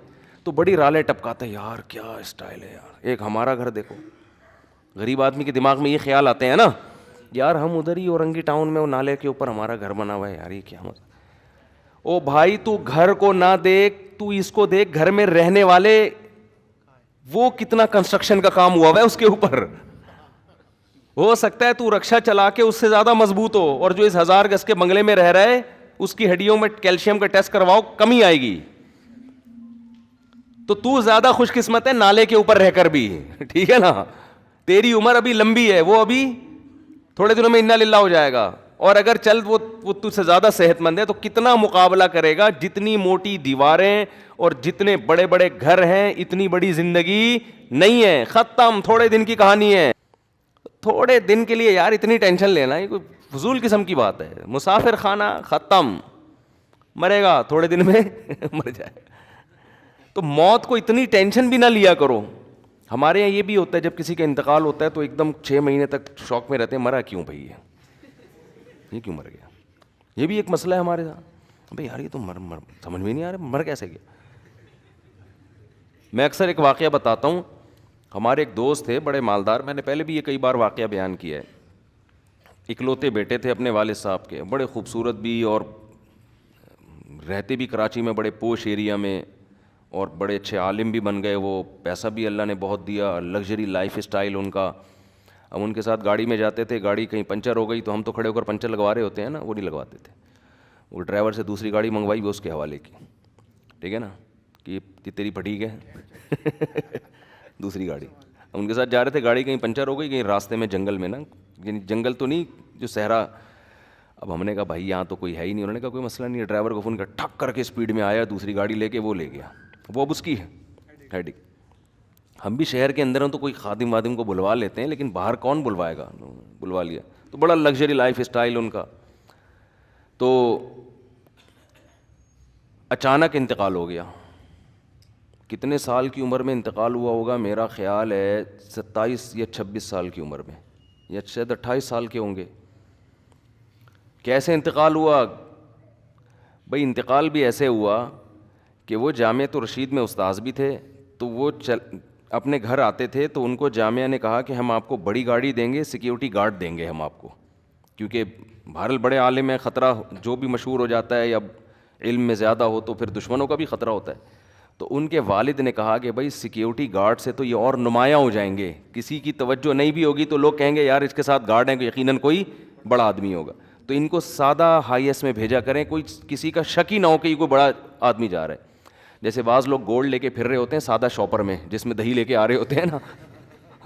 تو بڑی رالیں ٹپکاتا ہے, یار کیا اسٹائل ہے یار, ایک ہمارا گھر دیکھو. غریب آدمی کے دماغ میں یہ خیال آتے ہیں نا, یار ہم ادھر ہی اورنگی ٹاؤن میں وہ نالے کے اوپر ہمارا گھر بنا ہوا ہے, یار یہ کیا مطلب. او بھائی تو گھر کو نہ دیکھ, تو اس کو دیکھ, گھر میں رہنے والے وہ کتنا کنسٹرکشن کا کام ہوا ہے اس کے اوپر. ہو سکتا ہے تو رکشا چلا کے اس سے زیادہ مضبوط ہو, اور جو اس 1000 گز کے بنگلے میں رہ رہا ہے اس کی ہڈیوں میں کیلشیم کا ٹیسٹ کرواؤ, کمی آئے گی. تو زیادہ خوش قسمت ہے نالے کے اوپر رہ کر بھی, ٹھیک ہے نا. تیری عمر ابھی لمبی ہے, وہ ابھی تھوڑے دنوں میں انا للہ ہو جائے گا. اور اگر چل وہ تجھ سے زیادہ صحت مند ہے تو کتنا مقابلہ کرے گا. جتنی موٹی دیواریں اور جتنے بڑے بڑے گھر ہیں اتنی بڑی زندگی نہیں ہے, ختم, تھوڑے دن کی کہانی ہے. تھوڑے دن کے لیے یار اتنی ٹینشن لینا, یہ کوئی فضول قسم کی بات ہے. مسافر خانہ ختم, مرے گا تھوڑے دن میں مر جائے. تو موت کو اتنی ٹینشن بھی نہ لیا کرو. ہمارے یہاں یہ بھی ہوتا ہے جب کسی کا انتقال ہوتا ہے تو ایک دم 6 مہینے تک شوق میں رہتے ہیں, مرا کیوں بھائی, یہ کیوں مر گیا. یہ بھی ایک مسئلہ ہے ہمارے ساتھ. بھائی یار یہ تو سمجھ میں نہیں آ رہا مر کیسے گیا. میں اکثر ایک واقعہ بتاتا ہوں. ہمارے ایک دوست تھے بڑے مالدار, میں نے پہلے بھی یہ کئی بار واقعہ بیان کیا ہے. اکلوتے بیٹے تھے اپنے والد صاحب کے, بڑے خوبصورت بھی, اور رہتے بھی کراچی میں بڑے پوش ایریا میں, اور بڑے اچھے عالم بھی بن گئے. وہ پیسہ بھی اللہ نے بہت دیا, لگژری لائف اسٹائل ان کا. ہم ان کے ساتھ گاڑی میں جاتے تھے, گاڑی کہیں پنچر ہو گئی تو ہم تو کھڑے ہو کر پنچر لگوا رہے ہوتے ہیں نا, وہ نہیں لگواتے تھے. وہ ڈرائیور سے دوسری گاڑی منگوائی, وہ اس کے حوالے کی, ٹھیک ہے نا, کہ یہ تیری پھٹی ہے دوسری گاڑی. ہم ان کے ساتھ جا رہے تھے, گاڑی کہیں پنچر ہو گئی کہیں راستے میں جنگل میں نا, یعنی جنگل تو نہیں جو صحرا. اب ہم نے کہا بھائی یہاں تو کوئی ہے ہی نہیں. انہوں نے کہا کوئی مسئلہ نہیں ہے. ڈرائیور کو فون کر, ٹھک کر کے اسپیڈ میں آیا, دوسری گاڑی لے کے وہ لے گیا. وہ اب اس کی ہے ہیڈک. ہم بھی شہر کے اندر ہوں تو کوئی خادم وادم کو بلوا لیتے ہیں, لیکن باہر کون بلوائے گا, بلوا لیا. تو بڑا لگژری لائف اسٹائل ان کا. تو اچانک انتقال ہو گیا. کتنے سال کی عمر میں انتقال ہوا ہوگا, میرا خیال ہے 27 یا 26 سال کی عمر میں, یا شاید 28 سال کے ہوں گے. کیسے انتقال ہوا بھائی؟ انتقال بھی ایسے ہوا کہ وہ جامعۃ الرشید میں استاذ بھی تھے. تو وہ اپنے گھر آتے تھے تو ان کو جامعہ نے کہا کہ ہم آپ کو بڑی گاڑی دیں گے, سیکیورٹی گارڈ دیں گے ہم آپ کو, کیونکہ بہرحال بڑے عالم ہیں, خطرہ جو بھی مشہور ہو جاتا ہے یا علم میں زیادہ ہو تو پھر دشمنوں کا بھی خطرہ ہوتا ہے. تو ان کے والد نے کہا کہ بھائی سیکیورٹی گارڈ سے تو یہ اور نمایاں ہو جائیں گے, کسی کی توجہ نہیں بھی ہوگی تو لوگ کہیں گے یار اس کے ساتھ گارڈ ہیں, یقیناً کوئی بڑا آدمی ہوگا. تو ان کو سادہ ہائی ایس میں بھیجا کریں, کوئی کسی کا شک ہی نہ ہو کہ یہ کوئی بڑا آدمی جا رہا ہے. جیسے بعض لوگ گولڈ لے کے پھر رہے ہوتے ہیں سادہ شاپر میں, جس میں دہی لے کے آ رہے ہوتے ہیں نا,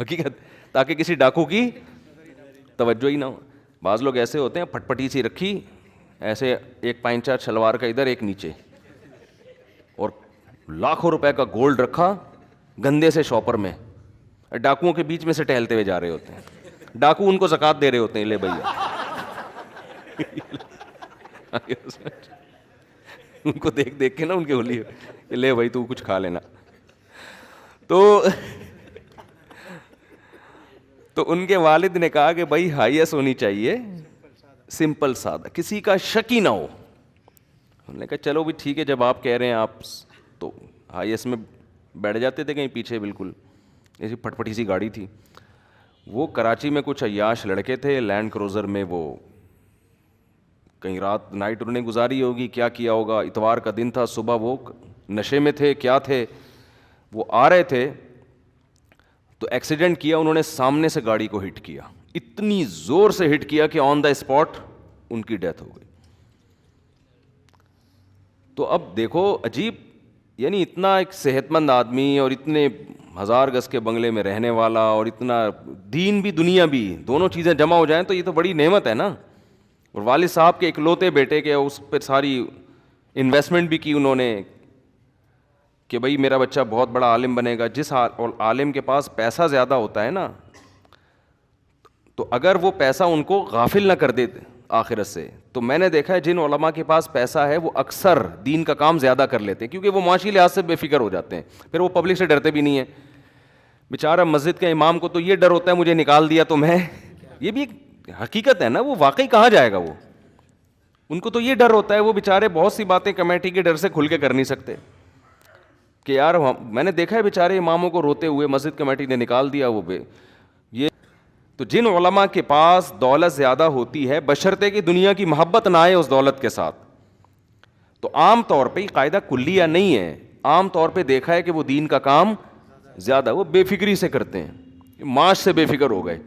حقیقت, تاکہ کسی ڈاکو کی توجہ ہی نہ ہو. بعض لوگ ایسے ہوتے ہیں پھٹ پٹی سی رکھی, ایسے ایک پائنچا شلوار کا ادھر ایک نیچے, اور لاکھوں روپے کا گولڈ رکھا گندے سے شاپر میں, ڈاکوؤں کے بیچ میں سے ٹہلتے ہوئے جا رہے ہوتے ہیں. ڈاکو ان کو زکوٰۃ دے رہے ہوتے ہیں, لے بھیا ان کو دیکھ دیکھ کے نا ان کے ہولی لے بھائی تو کچھ کھا لینا. تو ان کے والد نے کہا کہ بھائی ہائی ایس ہونی چاہیے, سمپل سادہ, کسی کا شک ہی نہ ہو. انہوں نے کہا چلو بھی ٹھیک ہے, جب آپ کہہ رہے ہیں آپ. تو ہائی ایس میں بیٹھ جاتے تھے کہیں پیچھے, بالکل ایسی پھٹ پٹی سی گاڑی تھی. وہ کراچی میں کچھ عیاش لڑکے تھے, لینڈ کروزر میں, وہ کہیں رات نائٹ انہوں نے گزاری ہوگی, کیا کیا ہوگا, اتوار کا دن تھا, صبح وہ نشے میں تھے, کیا تھے, وہ آ رہے تھے تو ایکسیڈنٹ کیا. انہوں نے سامنے سے گاڑی کو ہٹ کیا, اتنی زور سے ہٹ کیا کہ آن دا اسپاٹ ان کی ڈیتھ ہو گئی. تو اب دیکھو عجیب, یعنی اتنا ایک صحت مند آدمی اور اتنے 1000 گز کے بنگلے میں رہنے والا, اور اتنا دین بھی دنیا بھی, دونوں چیزیں جمع ہو جائیں تو یہ تو بڑی نعمت ہے نا. اور والد صاحب کے اکلوتے بیٹے کے, اس پہ ساری انویسٹمنٹ بھی کی انہوں نے کہ بھائی میرا بچہ بہت بڑا عالم بنے گا. جس عالم کے پاس پیسہ زیادہ ہوتا ہے نا, تو اگر وہ پیسہ ان کو غافل نہ کر دے آخرت سے, تو میں نے دیکھا ہے جن علماء کے پاس پیسہ ہے وہ اکثر دین کا کام زیادہ کر لیتے ہیں, کیونکہ وہ معاشی لحاظ سے بے فکر ہو جاتے ہیں. پھر وہ پبلک سے ڈرتے بھی نہیں ہیں. بیچارہ مسجد کے امام کو تو یہ ڈر ہوتا ہے مجھے نکال دیا تو میں, یہ بھی ایک حقیقت ہے نا, وہ واقعی کہاں جائے گا, وہ ان کو تو یہ ڈر ہوتا ہے. وہ بیچارے بہت سی باتیں کمیٹی کے ڈر سے کھل کے کر نہیں سکتے کہ یار میں نے دیکھا ہے بیچارے اماموں کو روتے ہوئے مسجد کمیٹی نے نکال دیا. وہ یہ تو جن علماء کے پاس دولت زیادہ ہوتی ہے, بشرطے کہ دنیا کی محبت نہ آئے اس دولت کے ساتھ, تو عام طور پہ قاعدہ کلیہ نہیں ہے, عام طور پہ دیکھا ہے کہ وہ دین کا کام زیادہ وہ بے فکری سے کرتے ہیں, معاش سے بے فکر ہو گئے.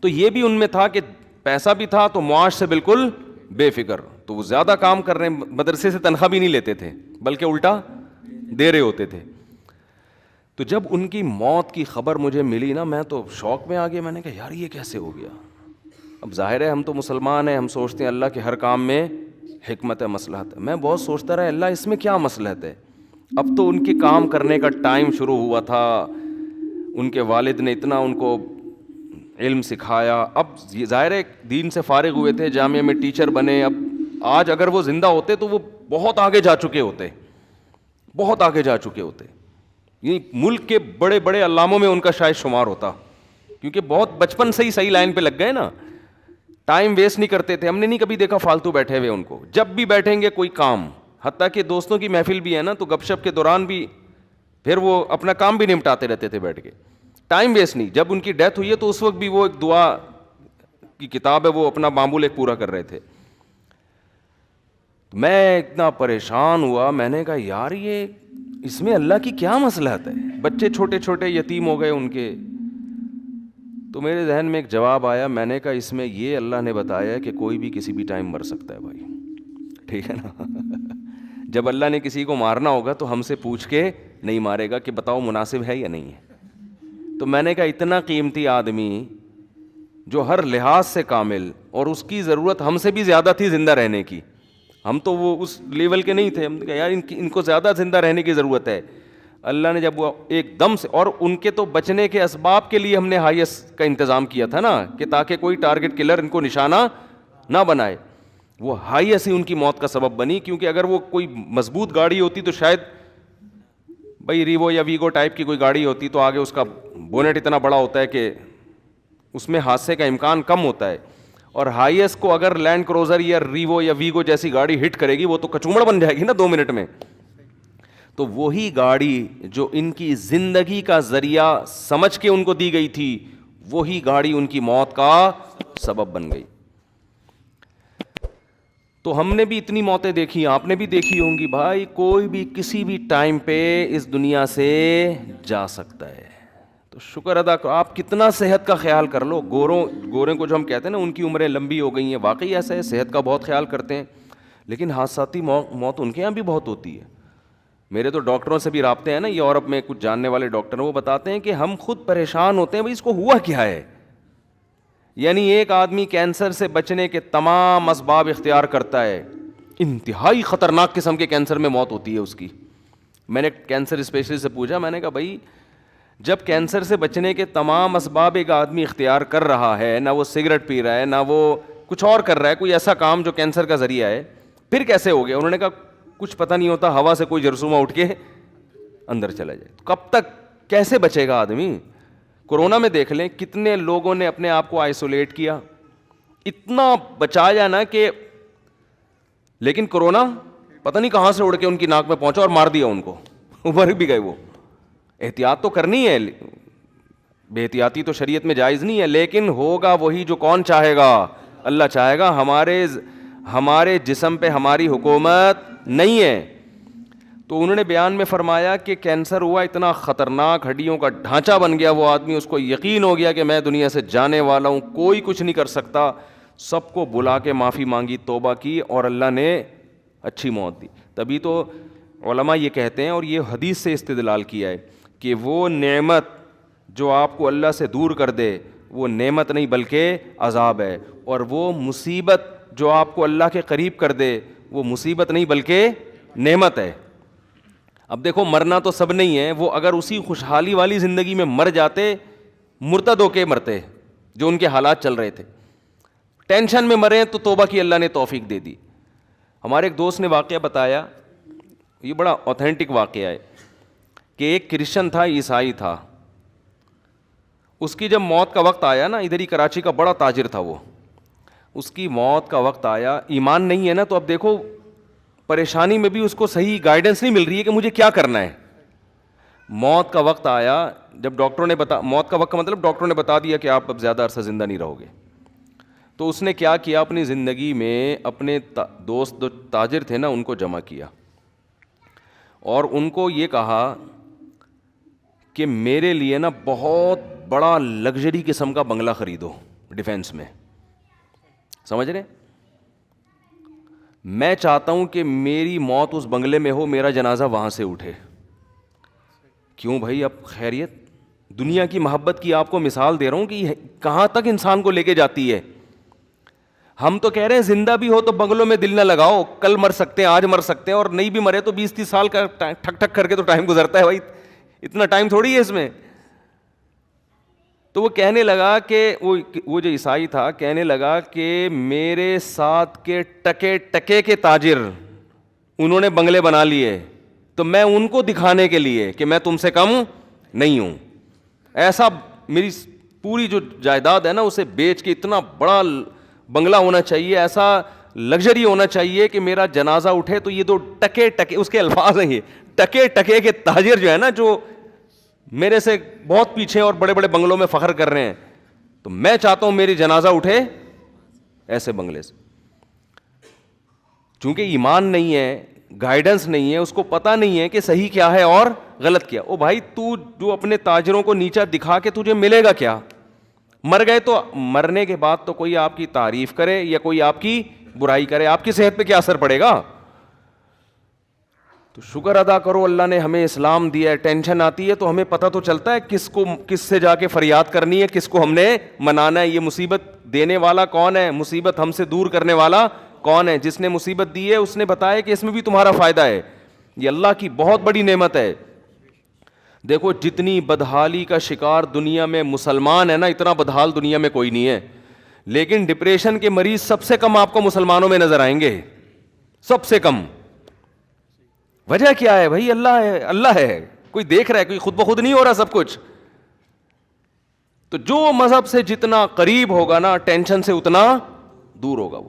تو یہ بھی ان میں تھا کہ پیسہ بھی تھا تو معاش سے بالکل بے فکر, تو وہ زیادہ کام کر رہے ہیں. مدرسے سے تنخواہ بھی نہیں لیتے تھے بلکہ الٹا دے رہے ہوتے تھے. تو جب ان کی موت کی خبر مجھے ملی نا, میں تو شوق میں آ گیا. میں نے کہا یار یہ کیسے ہو گیا. اب ظاہر ہے ہم تو مسلمان ہیں, ہم سوچتے ہیں اللہ کے ہر کام میں حکمت ہے, مصلحت ہے. میں بہت سوچتا رہا اللہ اس میں کیا مصلحت ہے. اب تو ان کے کام کرنے کا ٹائم شروع ہوا تھا, ان کے والد نے اتنا ان کو علم سکھایا. اب ظاہر ہے دین سے فارغ ہوئے تھے, جامعہ میں ٹیچر بنے. اب آج اگر وہ زندہ ہوتے تو وہ بہت آگے جا چکے ہوتے, بہت آگے جا چکے ہوتے. یہ ملک کے بڑے بڑے علاموں میں ان کا شاید شمار ہوتا, کیونکہ بہت بچپن سے ہی صحیح لائن پہ لگ گئے نا. ٹائم ویسٹ نہیں کرتے تھے. ہم نے نہیں کبھی دیکھا فالتو بیٹھے ہوئے ان کو. جب بھی بیٹھیں گے کوئی کام, حتیٰ کہ دوستوں کی محفل بھی ہے نا تو گپ شپ کے دوران بھی پھر وہ اپنا کام بھی نمٹاتے رہتے تھے بیٹھ کے. ٹائم ویسٹ نہیں. جب ان کی ڈیتھ ہوئی ہے تو اس وقت بھی وہ ایک دعا کی کتاب ہے, وہ اپنا معمول ایک پورا کر رہے تھے. میں اتنا پریشان ہوا, میں نے کہا یار یہ اس میں اللہ کی کیا مصلحت ہے. بچے چھوٹے چھوٹے یتیم ہو گئے ان کے. تو میرے ذہن میں ایک جواب آیا, میں نے کہا اس میں یہ اللہ نے بتایا کہ کوئی بھی کسی بھی ٹائم مر سکتا ہے بھائی, ٹھیک ہے نا. جب اللہ نے کسی کو مارنا ہوگا تو ہم سے پوچھ کے نہیں مارے گا کہ بتاؤ مناسب ہے یا نہیں ہے. تو میں نے کہا اتنا قیمتی آدمی جو ہر لحاظ سے کامل, اور اس کی ضرورت ہم سے بھی زیادہ تھی زندہ رہنے کی. ہم تو وہ اس لیول کے نہیں تھے. ہم نے کہا یار ان کو زیادہ زندہ رہنے کی ضرورت ہے. اللہ نے جب وہ ایک دم سے, اور ان کے تو بچنے کے اسباب کے لیے ہم نے ہائیسٹ کا انتظام کیا تھا نا, کہ تاکہ کوئی ٹارگٹ کلر ان کو نشانہ نہ بنائے. وہ ہائیسٹ ہی ان کی موت کا سبب بنی, کیونکہ اگر وہ کوئی مضبوط گاڑی ہوتی تو شاید بھائی ریوو یا ویگو ٹائپ کی کوئی گاڑی ہوتی تو آگے اس کا بونٹ اتنا بڑا ہوتا ہے کہ اس میں حادثے کا امکان کم ہوتا ہے. اور ہائیسٹ کو اگر لینڈ کروزر یا ریوو یا ویگو جیسی گاڑی ہٹ کرے گی وہ تو کچومڑ بن جائے گی نا 2 منٹ میں. تو وہی گاڑی جو ان کی زندگی کا ذریعہ سمجھ کے ان کو دی گئی تھی, وہی گاڑی ان کی موت کا سبب بن گئی. تو ہم نے بھی اتنی موتیں دیکھی, آپ نے بھی دیکھی ہوں گی. بھائی کوئی بھی کسی بھی ٹائم پہ اس دنیا سے جا سکتا ہے. تو شکر ادا کرو. آپ کتنا صحت کا خیال کر لو. گورے کو جو ہم کہتے ہیں نا ان کی عمریں لمبی ہو گئی ہیں, واقعی ایسا ہے, صحت کا بہت خیال کرتے ہیں, لیکن حادثاتی موت ان کے یہاں بھی بہت ہوتی ہے. میرے تو ڈاکٹروں سے بھی رابطے ہیں نا, یورپ میں کچھ جاننے والے ڈاکٹر ہیں, وہ بتاتے ہیں کہ ہم خود پریشان ہوتے ہیں بھائی اس کو ہوا کیا ہے. یعنی ایک آدمی کینسر سے بچنے کے تمام اسباب اختیار کرتا ہے, انتہائی خطرناک قسم کے کینسر میں موت ہوتی ہے اس کی. میں نے کینسر اسپیشلسٹ سے پوچھا, میں نے کہا بھائی جب کینسر سے بچنے کے تمام اسباب ایک آدمی اختیار کر رہا ہے, نہ وہ سگریٹ پی رہا ہے, نہ وہ کچھ اور کر رہا ہے, کوئی ایسا کام جو کینسر کا ذریعہ ہے, پھر کیسے ہو گیا؟ انہوں نے کہا کچھ پتہ نہیں ہوتا, ہوا سے کوئی جرثومہ اٹھ کے اندر چلا جائے. کب تک کیسے بچے گا آدمی؟ کورونا میں دیکھ لیں کتنے لوگوں نے اپنے آپ کو آئسولیٹ کیا, اتنا بچایا نا کہ, لیکن کورونا پتہ نہیں کہاں سے اڑ کے ان کی ناک میں پہنچا اور مار دیا ان کو, مر بھی گئے وہ. احتیاط تو کرنی ہے, بے احتیاطی تو شریعت میں جائز نہیں ہے, لیکن ہوگا وہی جو کون چاہے گا؟ اللہ چاہے گا. ہمارے جسم پہ ہماری حکومت نہیں ہے. تو انہوں نے بیان میں فرمایا کہ کینسر ہوا اتنا خطرناک, ہڈیوں کا ڈھانچہ بن گیا وہ آدمی, اس کو یقین ہو گیا کہ میں دنیا سے جانے والا ہوں, کوئی کچھ نہیں کر سکتا. سب کو بلا کے معافی مانگی, توبہ کی, اور اللہ نے اچھی موت دی. تبھی تو علماء یہ کہتے ہیں, اور یہ حدیث سے استدلال کیا ہے, کہ وہ نعمت جو آپ کو اللہ سے دور کر دے وہ نعمت نہیں بلکہ عذاب ہے, اور وہ مصیبت جو آپ کو اللہ کے قریب کر دے وہ مصیبت نہیں بلکہ نعمت ہے. اب دیکھو مرنا تو سب نہیں ہے, وہ اگر اسی خوشحالی والی زندگی میں مر جاتے, مرتد ہو کے مرتے جو ان کے حالات چل رہے تھے, ٹینشن میں مرے تو توبہ کی اللہ نے توفیق دے دی. ہمارے ایک دوست نے واقعہ بتایا, یہ بڑا اوتھینٹک واقعہ ہے, کہ ایک کرسچن تھا, عیسائی تھا, اس کی جب موت کا وقت آیا نا, ادھر ہی کراچی کا بڑا تاجر تھا وہ, اس کی موت کا وقت آیا, ایمان نہیں ہے نا, تو اب دیکھو پریشانی میں بھی اس کو صحیح گائیڈنس نہیں مل رہی ہے کہ مجھے کیا کرنا ہے. موت کا وقت آیا, جب ڈاکٹروں نے موت کا وقت کا مطلب ڈاکٹروں نے بتا دیا کہ آپ اب زیادہ عرصہ زندہ نہیں رہو گے. تو اس نے کیا کیا, اپنی زندگی میں اپنے دوست جو تاجر تھے نا ان کو جمع کیا, اور ان کو یہ کہا کہ میرے لیے نا بہت بڑا لگژری قسم کا بنگلہ خریدو ڈیفینس میں, سمجھ رہے, میں چاہتا ہوں کہ میری موت اس بنگلے میں ہو, میرا جنازہ وہاں سے اٹھے. کیوں بھائی, اب خیریت, دنیا کی محبت کی آپ کو مثال دے رہا ہوں کہ کہاں تک انسان کو لے کے جاتی ہے. ہم تو کہہ رہے ہیں زندہ بھی ہو تو بنگلوں میں دل نہ لگاؤ, کل مر سکتے ہیں, آج مر سکتے ہیں, اور نہیں بھی مرے تو 20-30 سال کا ٹھک ٹھک کر کے تو ٹائم گزرتا ہے بھائی, اتنا ٹائم تھوڑی ہے اس میں. تو وہ کہنے لگا کہ وہ جو عیسائی تھا کہنے لگا کہ میرے ساتھ کے ٹکے ٹکے کے تاجر انہوں نے بنگلے بنا لیے تو میں ان کو دکھانے کے لیے کہ میں تم سے کم نہیں ہوں، ایسا میری پوری جو جائیداد ہے نا اسے بیچ کے اتنا بڑا بنگلہ ہونا چاہیے، ایسا لگژری ہونا چاہیے کہ میرا جنازہ اٹھے تو یہ دو ٹکے ٹکے، اس کے الفاظ ہیں یہ، ٹکے ٹکے کے تاجر جو ہے نا، جو میرے سے بہت پیچھے اور بڑے بڑے بنگلوں میں فخر کر رہے ہیں، تو میں چاہتا ہوں میری جنازہ اٹھے ایسے بنگلے سے. چونکہ ایمان نہیں ہے، گائیڈنس نہیں ہے، اس کو پتہ نہیں ہے کہ صحیح کیا ہے اور غلط کیا. او بھائی تو جو اپنے تاجروں کو نیچا دکھا کے تجھے ملے گا کیا؟ مر گئے تو مرنے کے بعد تو کوئی آپ کی تعریف کرے یا کوئی آپ کی برائی کرے، آپ کی صحت پہ کیا اثر پڑے گا؟ تو شکر ادا کرو اللہ نے ہمیں اسلام دیا ہے. ٹینشن آتی ہے تو ہمیں پتہ تو چلتا ہے کس سے جا کے فریاد کرنی ہے، کس کو ہم نے منانا ہے. یہ مصیبت دینے والا کون ہے؟ مصیبت ہم سے دور کرنے والا کون ہے؟ جس نے مصیبت دی ہے اس نے بتایا کہ اس میں بھی تمہارا فائدہ ہے. یہ اللہ کی بہت بڑی نعمت ہے. دیکھو جتنی بدحالی کا شکار دنیا میں مسلمان ہے نا، اتنا بدحال دنیا میں کوئی نہیں ہے. لیکن ڈپریشن کے مریض سب سے کم آپ کو مسلمانوں میں نظر آئیں گے، سب سے کم. وجہ کیا ہے بھائی؟ اللہ ہے، اللہ ہے. کوئی دیکھ رہا ہے، کوئی خود بخود نہیں ہو رہا سب کچھ. تو جو مذہب سے جتنا قریب ہوگا نا، ٹینشن سے اتنا دور ہوگا وہ.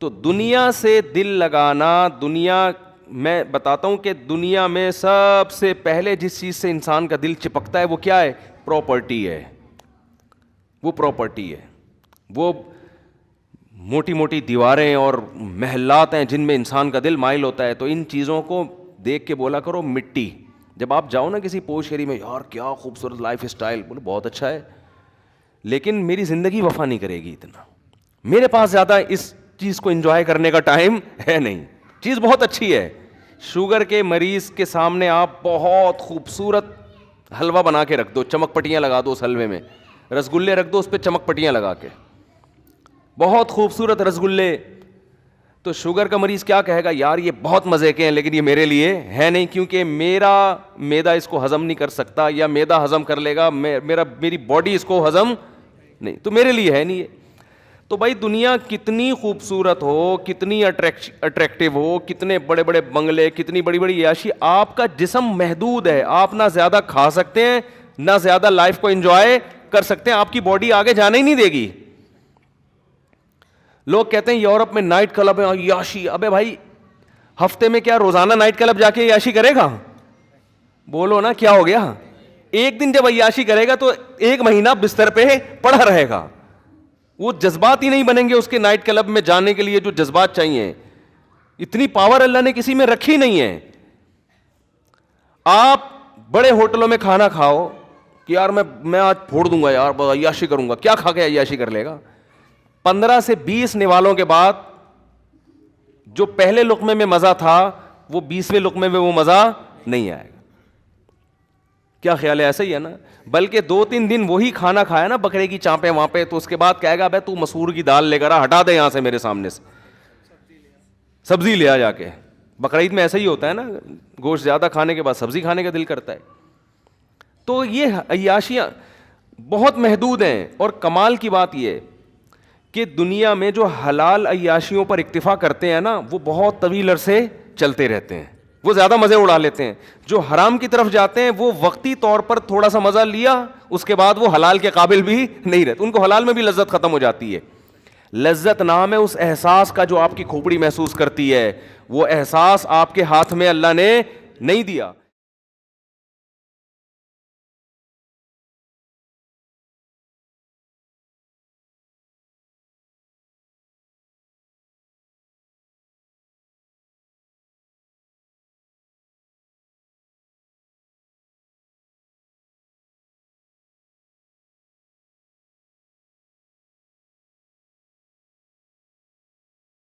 تو دنیا سے دل لگانا، دنیا میں بتاتا ہوں کہ دنیا میں سب سے پہلے جس چیز سے انسان کا دل چپکتا ہے وہ کیا ہے؟ پراپرٹی ہے. وہ پراپرٹی ہے، وہ موٹی موٹی دیواریں اور محلات ہیں جن میں انسان کا دل مائل ہوتا ہے. تو ان چیزوں کو دیکھ کے بولا کرو مٹی. جب آپ جاؤ نا کسی پوش ایریا میں، یار کیا خوبصورت لائف اسٹائل، بولو بہت اچھا ہے، لیکن میری زندگی وفا نہیں کرے گی اتنا. میرے پاس زیادہ اس چیز کو انجوائے کرنے کا ٹائم ہے نہیں. چیز بہت اچھی ہے. شوگر کے مریض کے سامنے آپ بہت خوبصورت حلوہ بنا کے رکھ دو، چمک پٹیاں لگا دو اس حلوے میں، رسگلے رکھ دو اس پہ چمک پٹیاں لگا کے، بہت خوبصورت رسگلے. تو شوگر کا مریض کیا کہے گا؟ یار یہ بہت مزے کے ہیں لیکن یہ میرے لیے ہے نہیں، کیونکہ میرا معدہ اس کو ہضم نہیں کر سکتا، یا معدہ ہضم کر لے گا، میری باڈی اس کو ہضم نہیں، تو میرے لیے ہے نہیں یہ. تو بھائی دنیا کتنی خوبصورت ہو، کتنی اٹریکٹیو ہو، کتنے بڑے بڑے بنگلے، کتنی بڑی بڑی عیاشی، آپ کا جسم محدود ہے. آپ نہ زیادہ کھا سکتے ہیں، نہ زیادہ لائف کو انجوائے کر سکتے ہیں. آپ کی باڈی آگے جانے ہی نہیں دے گی. لوگ کہتے ہیں یورپ میں نائٹ کلب ہے، عیاشی. ابے بھائی ہفتے میں کیا روزانہ نائٹ کلب جا کے عیاشی کرے گا؟ بولو نا کیا ہو گیا؟ ایک دن جب عیاشی کرے گا تو ایک مہینہ بستر پہ پڑا رہے گا. وہ جذبات ہی نہیں بنیں گے اس کے نائٹ کلب میں جانے کے لیے جو جذبات چاہیے. اتنی پاور اللہ نے کسی میں رکھی نہیں ہے. آپ بڑے ہوٹلوں میں کھانا کھاؤ کہ یار میں آج پھوڑ دوں گا، یار عیاشی کروں گا. کیا کھا کے عیاشی کر لے گا؟ 15 سے 20 نوالوں کے بعد جو پہلے لقمے میں مزہ تھا وہ 20ویں لقمے میں وہ مزہ نہیں آئے گا. کیا خیال ہے؟ ایسا ہی ہے نا. بلکہ 2-3 دن وہی کھانا کھایا نا، بکرے کی چانپیں وہاں پہ، تو اس کے بعد کہے گا بھائی تو مسور کی دال لے کر ہٹا دے یہاں سے میرے سامنے سے، سبزی لے آ جا کے. بقرعید میں ایسا ہی ہوتا ہے نا، گوشت زیادہ کھانے کے بعد سبزی کھانے کا دل کرتا ہے. تو یہ عیاشیاں بہت محدود ہیں. اور کمال کی بات یہ کہ دنیا میں جو حلال عیاشیوں پر اکتفا کرتے ہیں نا، وہ بہت طویل عرصے چلتے رہتے ہیں، وہ زیادہ مزے اڑا لیتے ہیں. جو حرام کی طرف جاتے ہیں وہ وقتی طور پر تھوڑا سا مزہ لیا، اس کے بعد وہ حلال کے قابل بھی نہیں رہتے. ان کو حلال میں بھی لذت ختم ہو جاتی ہے. لذت نام ہے اس احساس کا جو آپ کی کھوپڑی محسوس کرتی ہے. وہ احساس آپ کے ہاتھ میں اللہ نے نہیں دیا.